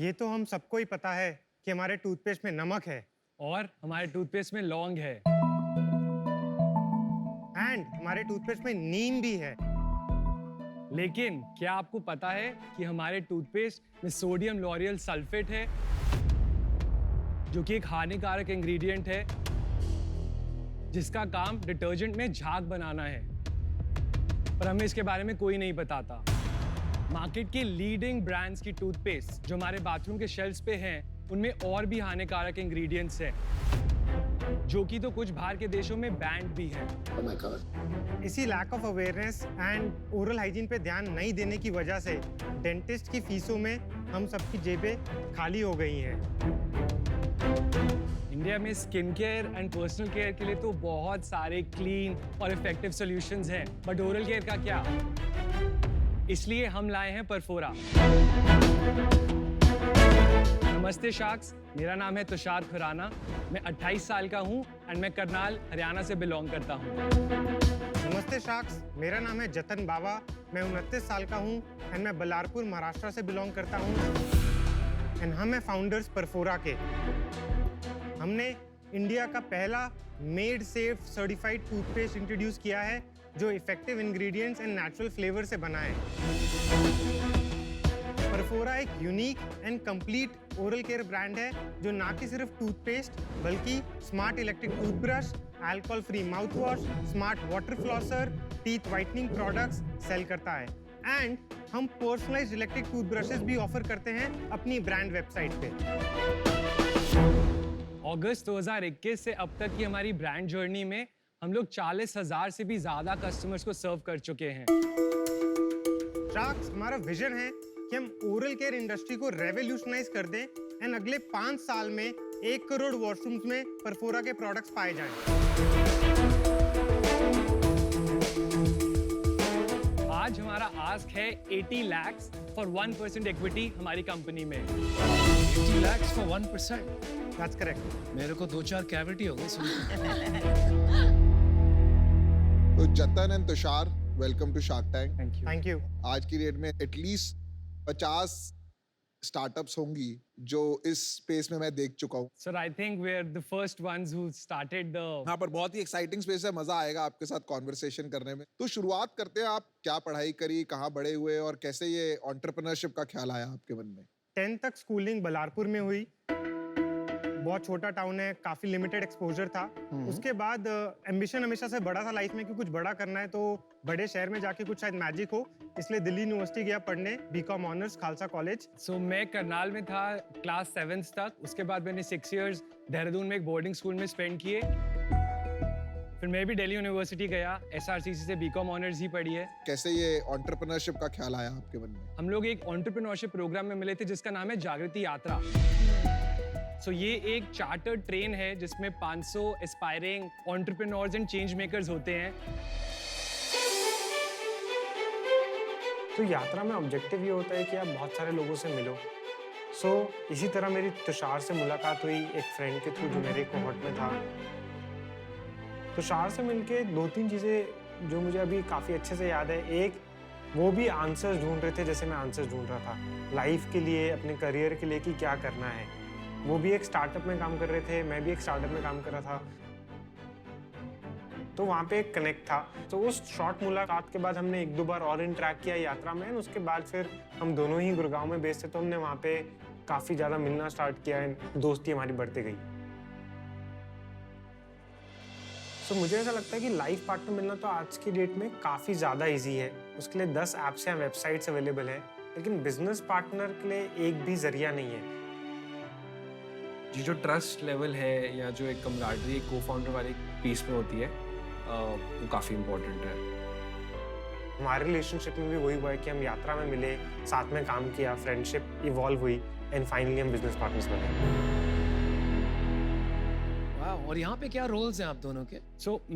ये तो हम सबको ही पता है कि हमारे टूथपेस्ट में नमक है और हमारे टूथपेस्ट में लौंग है। एंड हमारे टूथपेस्ट में नीम भी है। लेकिन क्या आपको पता है कि हमारे टूथपेस्ट में सोडियम लॉरियल सल्फेट है, जो कि एक हानिकारक इंग्रेडिएंट है जिसका काम डिटर्जेंट में झाग बनाना है, पर हमें इसके बारे में कोई नहीं बताता। मार्केट के लीडिंग ब्रांड्स की टूथपेस्ट जो हमारे बाथरूम के शेल्फ्स पे हैं, उनमें और भी हानिकारक इंग्रेडिएंट्स हैं, जो कि तो कुछ बाहर के देशों में बैंड भी है। Oh my God. इसी lack of awareness and oral hygiene पे ध्यान नहीं देने की वजह से डेंटिस्ट की फीसों में हम सबकी जेबें खाली हो गई हैं। इंडिया में skin care and personal care के लिए तो बहुत सारे क्लीन और इफेक्टिव सॉल्यूशंस हैं, बट ओरल केयर का क्या? इसलिए हम लाए हैं परफोरा। नमस्ते शार्क्स, मेरा नाम है तुषार खुराना। मैं 28 साल का हूँ एंड मैं करनाल, हरियाणा से बिलोंग करता हूँ। नमस्ते शार्क्स, मेरा नाम है जतन बावा। मैं 29 साल का हूँ एंड मैं बल्लारपुर, महाराष्ट्र से बिलोंग करता हूँ। एंड हम हैं फाउंडर्स परफोरा के। हमने इंडिया का पहला made safe certified toothpaste introduce किया है जो effective ingredients and natural flavour से बना है। परफोरा एक unique and complete oral care brand है जो ना कि सिर्फ टूथपेस्ट बल्कि smart electric toothbrush, alcohol free mouthwash, smart water flosser, teeth whitening products sell करता है। एंड हम पर्सनलाइज्ड इलेक्ट्रिक टूथब्रशेस भी ऑफर करते हैं अपनी ब्रांड वेबसाइट पे। अगस्त 2021 से अब तक की हमारी ब्रांड जर्नी में हम लोग 40,000 से भी ज्यादा कस्टमर्स को सर्व कर चुके हैं। शार्क्स, हमारा विजन है कि हम ओरल केयर इंडस्ट्री को रेवोल्यूशनाइज कर दें एंड अगले 5 साल में 1 करोड़ वॉशरूम्स में परफोरा के प्रोडक्ट्स पाए जाएं। आज हमारा आस्क है 80 lakhs फॉर 1% इक्विटी हमारी कंपनी में। 80 lakhs for 1%. That's correct. मेरे को 2-4 कैविटी हो गई सुन तो Jatan and Tushar, welcome to Shark Tank. Thank you. आज की डेट में एटलीस्ट 50 स्टार्टअप्स होंगी जो इस स्पेस में मैं देख चुका हूँ। Sir, I think we're the first ones who started the हाँ, पर बहुत ही एक्साइटिंग स्पेस है, मजा आएगा आपके साथ कॉन्वर्सेशन करने में। तो शुरुआत करते हैं, आप क्या पढ़ाई करी, कहाँ बड़े हुए और कैसे ये एंटरप्रेन्योरशिप का ख्याल आया आपके मन में? 10th तक स्कूलिंग बल्लारपुर में हुई। बहुत छोटा टाउन है, काफी लिमिटेड एक्सपोजर था। उसके बाद एम्बिशन हमेशा से बड़ा था लाइफ में कि कुछ बड़ा करना है, तो बड़े शहर में जाके कुछ शायद मैजिक हो, इसलिए दिल्ली यूनिवर्सिटी गया पढ़ने, BCom honours Khalsa College. So, मैं करनाल में था क्लास 7th तक। उसके बाद मैंने 6 years देहरादून में एक बोर्डिंग स्कूल में स्पेंड किए। फिर मैं भी दिल्ली यूनिवर्सिटी गया, SRCC से बीकॉम ऑनर्स ही पढ़ी है। कैसे ये एंटरप्रेन्योरशिप का ख्याल आया आपके मन में? हम लोग एक एंटरप्रेन्योरशिप प्रोग्राम में मिले थे जिसका नाम है जागृति यात्रा। ये एक चार्टर्ड ट्रेन है जिसमें 500 aspiring entrepreneurs and change makers होते हैं। तो यात्रा में ऑब्जेक्टिव ये होता है कि आप बहुत सारे लोगों से मिलो। इसी तरह मेरी तुषार से मुलाकात हुई एक फ्रेंड के थ्रू जो मेरे कोहॉर्ट में था। तुषार से मिलके 2-3 चीज़ें जो मुझे अभी काफ़ी अच्छे से याद है। एक, वो भी आंसर्स ढूंढ रहे थे जैसे मैं आंसर्स ढूंढ रहा था लाइफ के लिए, अपने करियर के लिए कि क्या करना है। वो भी एक स्टार्टअप में काम कर रहे थे, मैं भी एक स्टार्टअप में काम कर रहा था, तो वहाँ पे एक कनेक्ट था। तो उस शॉर्ट मुलाकात के बाद हमने 1-2 बार और इंटरेक्ट किया यात्रा में। उसके बाद फिर हम दोनों ही गुड़गांव में बेस्ड थे, तो हमने वहाँ पे काफ़ी ज़्यादा मिलना स्टार्ट किया, दोस्ती हमारी बढ़ती गई। मुझे ऐसा लगता है कि लाइफ पार्टनर मिलना तो आज की डेट में काफ़ी ज़्यादा ईजी है। उसके लिए 10 ऐप्स या वेबसाइट्स अवेलेबल है, लेकिन बिजनेस पार्टनर के लिए एक भी जरिया नहीं है। जी, जो ट्रस्ट लेवल है या जो एक कमराडरी एक को-फाउंडर वाली पीस में होती है, वो काफ़ी इम्पोर्टेंट है। हमारे रिलेशनशिप में भी वही हुआ है कि हम यात्रा में मिले, साथ में काम किया, फ्रेंडशिप इवॉल्व हुई एंड फाइनली हम बिजनेस पार्टनर्स बने। वाह, और यहाँ पे क्या रोल्स हैं आप दोनों के?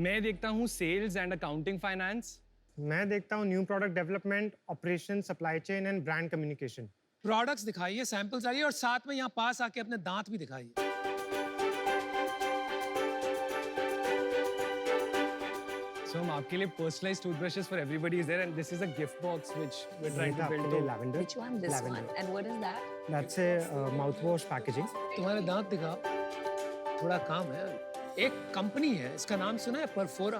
मैं देखता हूँ सेल्स एंड अकाउंटिंग फाइनेंस। मैं देखता हूँ new product development, operation, supply chain and brand communication. Products दिखाइए, सैंपल्स आइए और साथ में यहाँ पास आके अपने दांत भी दिखाइए। हम आपके लिए personalised toothbrushes for everybody is there and this is a gift box which we are trying to build. Lavender. Which one? This Lavender. one. And what is that? That's a mouthwash packaging. तुम्हारे दांत दिखा, थोड़ा काम है। एक company है, इसका नाम सुना है, परफोरा।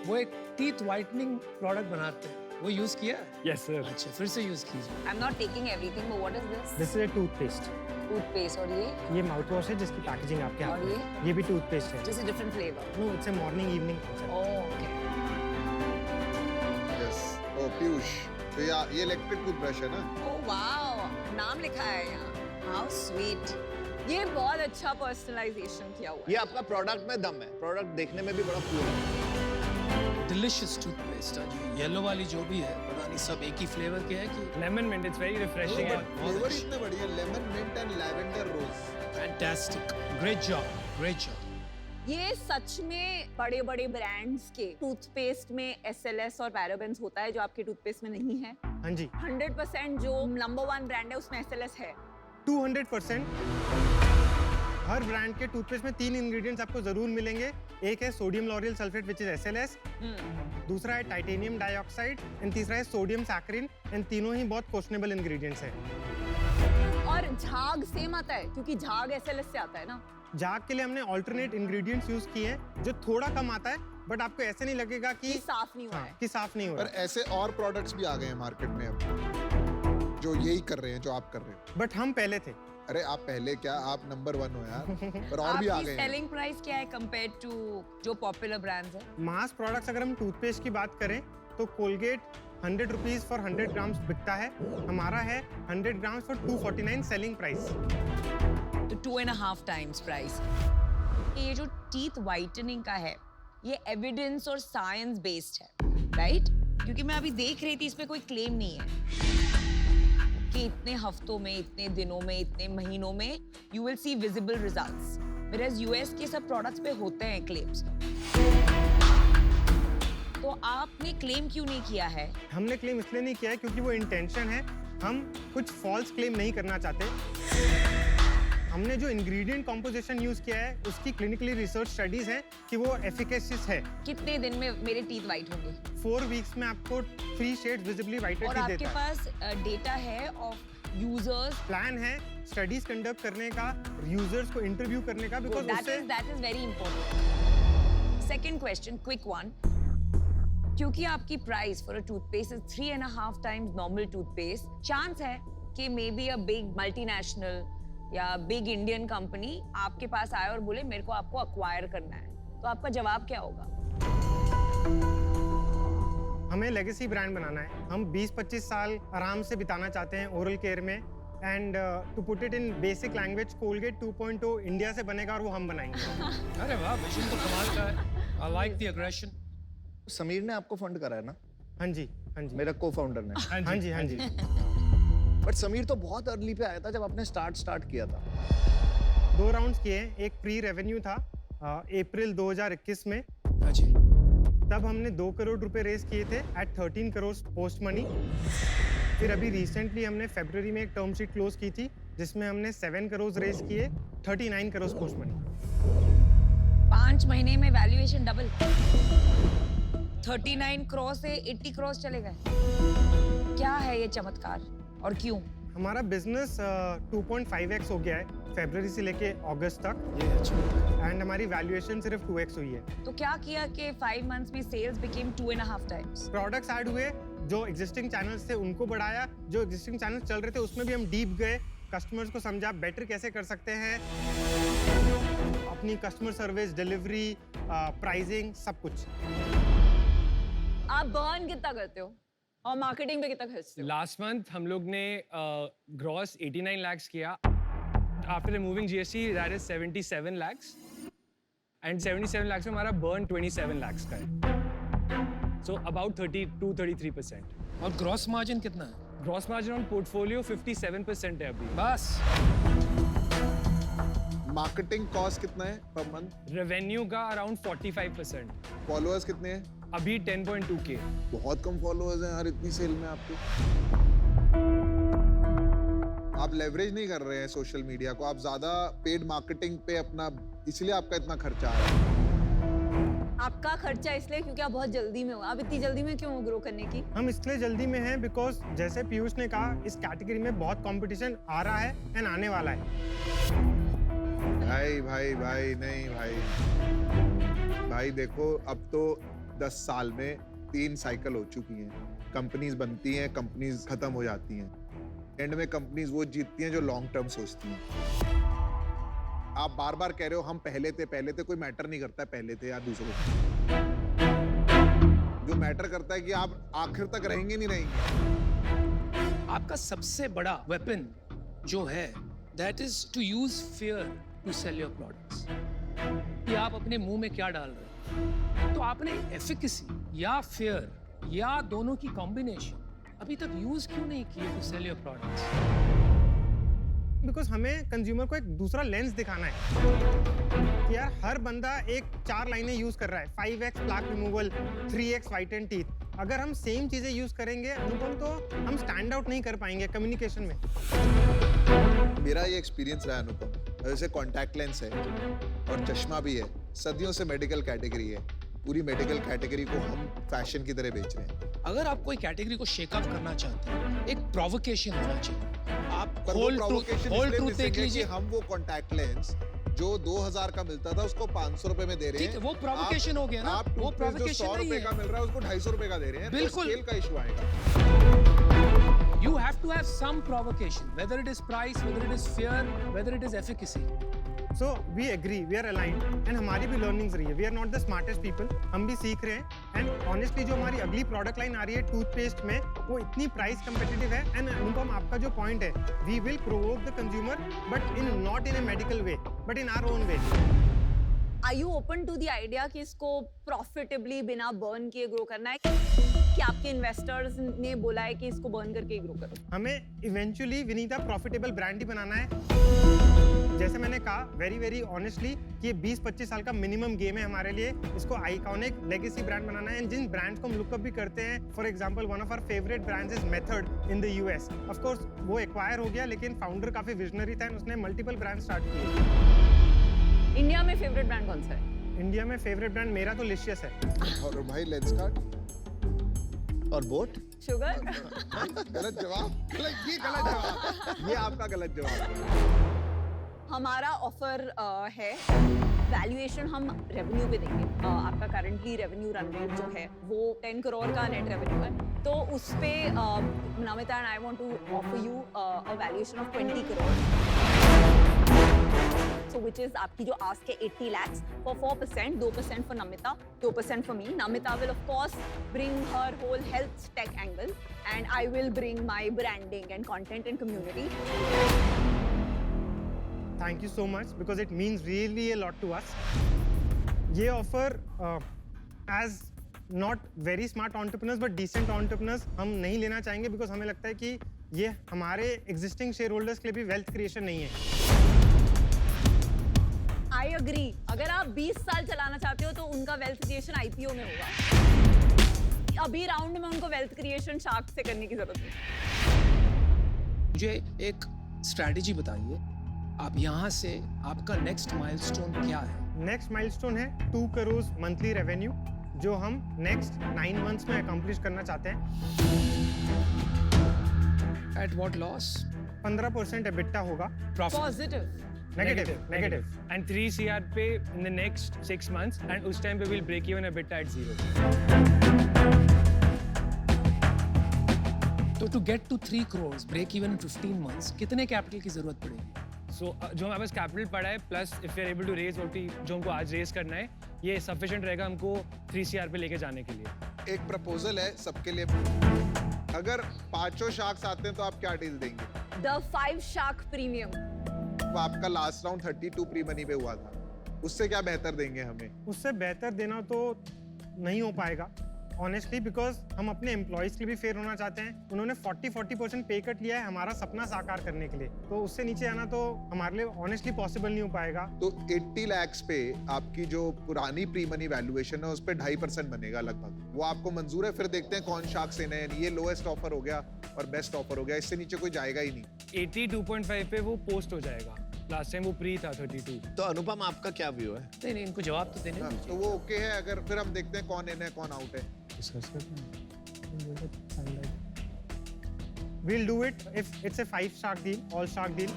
वो एक टीथ वाइटनिंग प्रोडक्ट बनाते हैं, वो यूज किया है? Yes, sir. अच्छा, फिर से यूज कीजिए। I'm not taking everything, but what is this? This is a toothpaste. Toothpaste और ये माउथवॉश है जिसकी पैकेजिंग आपके हाथ और में है। ये भी टूथपेस्ट है। just a different flavor. No, it's a morning evening concept. Oh, okay. Yes oh Piyush तो ये इलेक्ट्रिक टूथब्रश है ना Oh wow, नाम लिखा है यहाँ। How sweet. ये बहुत अच्छा पर्सनलाइजेशन किया हुआ ये है। आपका प्रोडक्ट में दम है, प्रोडक्ट देखने में भी बड़ा कूल है। डिलिशियस टूथपेस्ट है जी। येलो वाली जो भी है, पता नहीं सब एक ही फ्लेवर के है कि Lemon mint, it's very refreshing. But flavour इतने बढ़िया lemon mint and lavender rose fantastic. Great job, great job. ये सच में बड़े बड़े ब्रांड्स के टूथपेस्ट में SLS और पैराबेन्स होता है जो आपके टूथपेस्ट में नहीं है। हाँ जी 100% जो नंबर 1 ब्रांड है उसमें SLS है। 200%। हर ब्रांड के टूथपेस्ट में 3 इंग्रेडिएंट्स आपको जरूर मिलेंगे। एक है sodium L'Oréal sulphate which is SLS, दूसरा है टाइटेनियम डाइऑक्साइड एंड तीसरा है सोडियम सैकरिन एंड तीनों ही बहुत क्वेश्चनेबल इंग्रेडिएंट्स हैं। और झाग सेम आता है क्योंकि झाग SLS से आता है ना। झाग के लिए हमने ऑल्टरनेट इंग्रेडिएंट्स यूज किए हैं जो थोड़ा कम आता है बट आपको ऐसे नहीं लगेगा कि ये साफ नहीं हुआ है। कि साफ नहीं हो पर रहा। ऐसे और प्रोडक्ट्स भी आ गए हैं मार्केट में अब जो यही कर रहे हैं जो आप कर रहे हो बट हम पहले थे। अरे आप पहले क्या आप नंबर 1 हो यार पर और भी आ आपकी गए हैं सेलिंग प्राइस क्या है कंपेयर्ड टू जो पॉपुलर ब्रांड्स है? मास प्रोडक्ट्स अगर हम टूथपेस्ट की बात करें तो कोलगेट 100 रुपीज फॉर 100 ग्राम्स बिकता है। हमारा है 100 ग्राम्स फॉर 249 सेलिंग प्राइस। तो 2.5 टाइम्स प्राइस। ये जो टीथ वाइटनिंग का है ये एविडेंस और साइंस बेस्ड है, राइट? क्योंकि मैं अभी देख रही थी इसमें कोई क्लेम नहीं है कि इतने हफ्तों में, इतने दिनों में, इतने महीनों में you will see visible results, whereas US के सब प्रोडक्ट्स पे होते हैं क्लेम्स। तो आपने क्लेम क्यों नहीं किया है? हमने क्लेम इसलिए नहीं किया है क्योंकि वो इंटेंशन है, हम कुछ फॉल्स क्लेम नहीं करना चाहते। हमने जो इंग्रेडिएंट कॉम्पोजिशन यूज किया है उसकी क्लिनिकली रिसर्च स्टडीज हैं कि वो एफिकेसियस है। कितने दिन में मेरे टीथ वाइट होंगे? 4 वीक्स में आपको 3 शेड्स विजिबली वाइटेड और ही आपके देता है। पास डेटा है ऑफ यूजर्स? प्लान है स्टडीज कंडक्ट करने का, यूजर्स को इंटरव्यू करने का, because that is very important. Second question, quick one. क्योंकि आपकी price for a toothpaste is 3.5 times normal toothpaste, chance है कि may be a big multinational या बिग इंडियन कंपनी आपके पास आए और बोले मेरे को आपको अक्वायर करना है, तो आपका जवाब क्या होगा? हमें लेगेसी ब्रांड बनाना है। हम 20-25 साल आराम से बिताना चाहते हैं ओरल केयर में and to put it in basic language Colgate 2.0 India से बनेगा और वो हम बनाएंगे। अरे वाह, विजन तो कमाल का है। I like the aggression. Sameer ने आपको फंड करा है ना, हाँ जी हाँ जी मेरा को-फाउंडर ने। हाँ जी हाँ जी। बट समीर तो बहुत अर्ली पे आया था जब आपने स्टार्ट किया था। 2 राउंड्स किए हैं। एक प्री रेवेन्यू था अप्रैल 2021 में, हाँ जी। तब हमने 2 करोड़ रुपए रेज किए थे एट 13 करोड़ पोस्ट मनी। फिर अभी रिसेंटली हमने फरवरी में एक टर्म शीट क्लोज की थी जिसमें हमने 7 करोड़ रेज किए 39 करोड़ पोस्ट मनी। 5 महीने में वैल्यूएशन डबल, 39 करोड़ से 80 करोड़ चले गए। क्या है ये चमत्कार और क्यों? हमारा बिजनेस 2.5x हो गया है फरवरी से लेके अगस्त तक, ये अच्छा। एंड हमारी वैल्यूएशन सिर्फ 2x हुई है। तो क्या किया कि 5 months में sales became 2.5 times? Products add हुए, जो एग्जिस्टिंग चैनल्स थे उनको बढ़ाया, जो एग्जिस्टिंग चैनल्स चल रहे थे उसमें भी हम डीप गए, कस्टमर्स को समझा बेटर कैसे कर सकते हैं, अपनी कस्टमर सर्विस, डिलीवरी, प्राइसिंग, सब कुछ। आप बर्न कितना करते हो और मार्केटिंग पे कितना खर्चते हो? लास्ट मंथ हम लोग ने ग्रॉस 89 lakhs किया। After removing GST that is 77 lakhs and 77 lakhs में हमारा बर्न 27 lakhs का है, सो अबाउट 32-33%। और ग्रॉस मार्जिन कितना है? ग्रॉस मार्जिन ऑन पोर्टफोलियो 57% है अभी। बस। मार्केटिंग कॉस्ट कितना है पर मंथ? रेवेन्यू का अराउंड 45%। फॉलोअर्स कितने हैं? अभी 10.2K। बहुत कम फॉलोअर्स हैं यार इतनी सेल में आपके। आप लेवरेज नहीं कर रहे हैं सोशल मीडिया को, आप ज्यादा पेड मार्केटिंग पे अपना, इसलिए आपका इतना खर्चा आ रहा है। आपका खर्चा इसलिए क्योंकि आप बहुत जल्दी में हो। आप इतनी जल्दी में क्यों हो ग्रो करने की? हम इसलिए जल्दी में हैं बिकॉज जैसे पीयूष ने कहा, इस कैटेगरी में बहुत कंपटीशन आ रहा है एंड आने वाला है। भाई भाई भाई नहीं भाई, भाई देखो अब तो 10 साल में 3 साइकिल हो चुकी हैं। कंपनीज बनती हैं, कंपनीज खत्म हो जाती हैं, एंड में कंपनीज वो जीतती हैं जो लॉन्ग टर्म सोचती हैं। आप बार बार कह रहे हो हम पहले थे, कोई मैटर नहीं करता है पहले थे या दूसरों थे। जो मैटर करता है कि आप आखिर तक रहेंगे नहीं रहेंगे। आपका सबसे बड़ा वेपन जो है that is to use fear to sell your products. कि आप अपने मुंह में क्या डाल रहे हैं। तो आपने एफिकेसी या फियर या दोनों की कॉम्बिनेशन अभी तक यूज क्यों नहीं किए to sell your products? Because हमें कंज्यूमर को एक दूसरा लेंस दिखाना है कि यार हर बंदा एक 4 लाइनें यूज कर रहा है, 5x plaque removal, 3x व्हाइटन teeth. अगर हम सेम चीजें यूज करेंगे अनुपम तो हम स्टैंड आउट नहीं कर पाएंगे कम्युनिकेशन में। मेरा ये एक्सपीरियंस रहा अनुपम, जैसे कॉन्टैक्ट लेंस है और चश्मा भी है, सदियों से मेडिकल कैटेगरी है। पूरी मेडिकल कैटेगरी को हम फैशन की तरह बेच रहे हैं। अगर आप कोई कैटेगरी को शेकअप करना चाहते हैं, एक प्रोवोकेशन होना चाहिए। आप पर वो होल provocation ट्रूथ इसलिए देख मिसेंगे कि लीजिए। हम वो कॉन्टैक्ट लेंस जो 2000 का मिलता था उसको 500 रुपए में दे रहे ठीक हैं। है, वो provocation हो गया ना, आप वो toothpaste जो provocation 100 नहीं रुपए है। का मिल रहा है उसको 250 रुपए का दे रहे हैं। बिल्कुल। तो स्केल का इशू आएगा। You have to have some provocation, whether it is price, whether it is fear, whether it is efficacy. So we agree, we are aligned and हमारी भी लर्निंग्स रही है। We are not the smartest people, हम भी सीख रहे हैं। And honestly जो हमारी अगली प्रोडक्ट लाइन आ रही है टूथपेस्ट में, वो इतनी प्राइस कंपेटिटिव है। एंड अनुपम आपका जो पॉइंट है, we will provoke the consumer but in not in a medical way but in our own way. Are you open to the idea कि इसको प्रॉफिटेबली बिना बर्न किए ग्रो करना है, कि आपके इन्वेस्टर्स ने बोला है कि इसको बर्न करके ग्रो करो? हमें इवेंचुअली विनीता प्रॉफिटेबल ब्रांड ही बनाना है। जैसे मैंने कहा वेरी ऑनेस्टली कि ये 20-25 साल का मिनिमम गेम है हमारे लिए। इसको आइकॉनिक लेगेसी ब्रांड बनाना है। एंड जिन ब्रांड्स को हम लुकअप भी करते हैं, for example one of our favourite brands is Method in the US. Of course वो एक्वायर हो गया, लेकिन फाउंडर काफी विजनरी था, उसने मल्टीपल ब्रांड स्टार्ट किए। इंडिया में फेवरेट ब्रांड कौन सा है? इंडिया में फेवरेट ब्रांड मेरा तो लिशियस है। और भाई लेंस कार्ड और बोट? शुगर? गलत जवाब। ये गलत जवाब, ये आपका गलत जवाब। हमारा ऑफर है वैल्यूएशन हम रेवेन्यू पे देंगे। आपका करंटली रेवेन्यू रन रेट जो है वो 10 करोड़ का नेट रेवेन्यू है, तो उस पे Namita and I want to offer you a valuation of 20 crore. So which is आपकी जो आस्क है 80 lakhs for 4%, 2% for Namita, 2% for me. Namita will of course bring her whole health tech angle and I will bring my branding and content and community. Thank you so much because it means really a lot to us. ये offer as not very smart entrepreneurs but decent entrepreneurs हम नहीं लेना चाहेंगे, because हमें लगता है कि ये हमारे एग्जिस्टिंग शेयर होल्डर्स के लिए भी वेल्थ क्रिएशन नहीं है। I agree. अगर आप 20 साल चलाना चाहते हो तो उनका वेल्थ क्रिएशन IPO में होगा। अभी राउंड में उनको वेल्थ क्रिएशन शार्क से करने की जरूरत नहीं। मुझे एक स्ट्रैटेजी बताइए, आप यहाँ से आपका नेक्स्ट माइलस्टोन क्या है? नेक्स्ट माइलस्टोन है 2 करोड़ मंथली रेवेन्यू, जो हम नेक्स्ट 9 मंथ्स में अकम्प्लिश करना चाहते हैं। At what loss? 15% एबिटा होगा। Profit? Positive? Negative. And 3 CR पे in the next 6 months, and उस time पे we'll break even EBITDA at 0. तो to get to 3 crores, break even in 15 months, कितने कैपिटल की जरूरत पड़ेगी? So जो हमारे पास कैपिटल पड़ा है plus if we are able to raise जो हमको आज रेज करना है, ये सफिशिएंट रहेगा हमको 3 CR पे लेके जाने के लिए। एक प्रपोजल है सबके लिए, अगर 5 शार्क्स आते हैं तो आप क्या डील देंगे? The 5 Shark Premium. वो आपका लास्ट राउंड 32 प्री मनी पे हुआ था, उससे क्या बेहतर देंगे हमें? उससे बेहतर देना तो नहीं हो पाएगा ऑनेस्टली, बिकॉज हम अपने एम्प्लॉयज के लिए भी फेयर होना चाहते हैं। उन्होंने 40% पे कट लिया है हमारा सपना साकार करने के लिए, तो उससे नीचे आना तो हमारे लिए ऑनेस्टली पॉसिबल नहीं हो पाएगा। तो 80 lakhs पे आपकी जो पुरानी प्री मनी वैल्यूएशन है उस पे 2.5% बनेगा लगभग। वो आपको मंजूर है? फिर देखते हैं कौन शार्क से नहीं। ये लोएस्ट ऑफर हो गया और बेस्ट ऑफर हो गया, इससे नीचे कोई जाएगा ही नहीं। 82.5 पे वो पोस्ट हो जाएगा। लास्ट टाइम वो प्री था 32। तो अनुपम आपका क्या व्यू है? नहीं नहीं, इनको जवाब तो देने हाँ, दीजिए। तो वो ओके है। अगर फिर हम देखते हैं कौन इन है कौन आउट है। We'll do it if it's a 5 shark deal, all shark deal.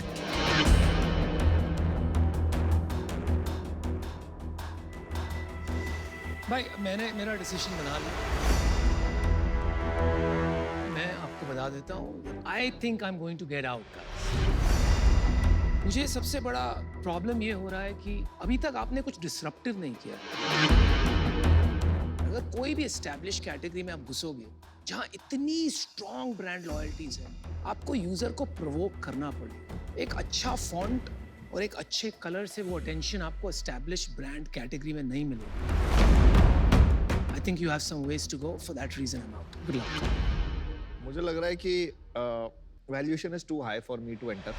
भाई मैंने मेरा डिसीजन बना लिया। मैं आपको बता देता हूँ, I think I am going to get out. मुझे सबसे बड़ा प्रॉब्लम ये हो रहा है कि अभी तक आपने कुछ डिसरप्टिव नहीं किया। अगर कोई भी एस्टैब्लिश कैटेगरी में आप घुसोगे जहाँ इतनी स्ट्रॉन्ग ब्रांड लॉयल्टीज है, आपको यूजर को प्रोवोक करना पड़ेगा। एक अच्छा फॉन्ट और एक अच्छे कलर से वो अटेंशन आपको एस्टैब्लिश ब्रांड कैटेगरी में नहीं मिलेगी। I think you have some ways to go. For that reason, I'm out. Good luck. मुझे लग रहा है कि valuation is too high for me to enter.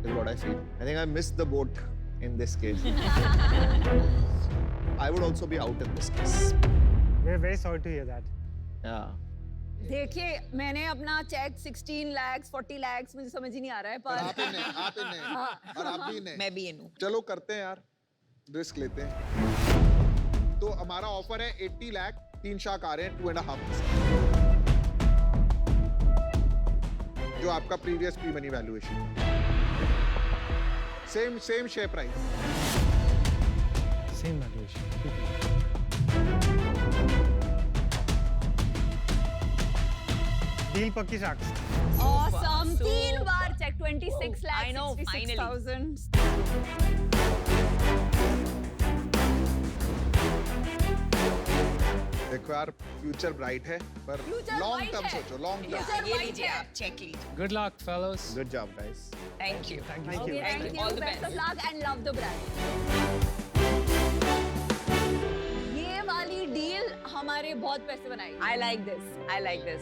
Is what I feel. I think I missed the boat in this case. I would also be out in this case. We're very sorry to hear that. Yeah. देखिए मैंने अपना check 16 lakhs 40 lakhs मुझे समझ ही नहीं आ रहा है और पर आप इन्हें और आप भी इन्हें। मैं भी इन हूँ। चलो करते हैं यार, रिस्क लेते हैं। तो हमारा ऑफर है 80 लाख, 3 शार्क आ रहे हैं 2.5%, जो आपका previous pre money valuation. Same share price. Same valuation. Deal पक्की sharks. awesome Super. 3 बार चेक 26 lakhs I know, 66,000 देखो यार, फ्यूचर ब्राइट है, पर Future लॉन्ग bright टर्म है। सोचो, लॉन्ग टर्म। Future ये bright लीजिए है। आप, चेक लीजिए। Good luck, fellas. Good job, guys. Thank you. Thank you. Okay, thank you. All the Best best. of luck and love the brand. ये वाली deal हमारे बहुत पैसे बनाएगी। I like this. I like this.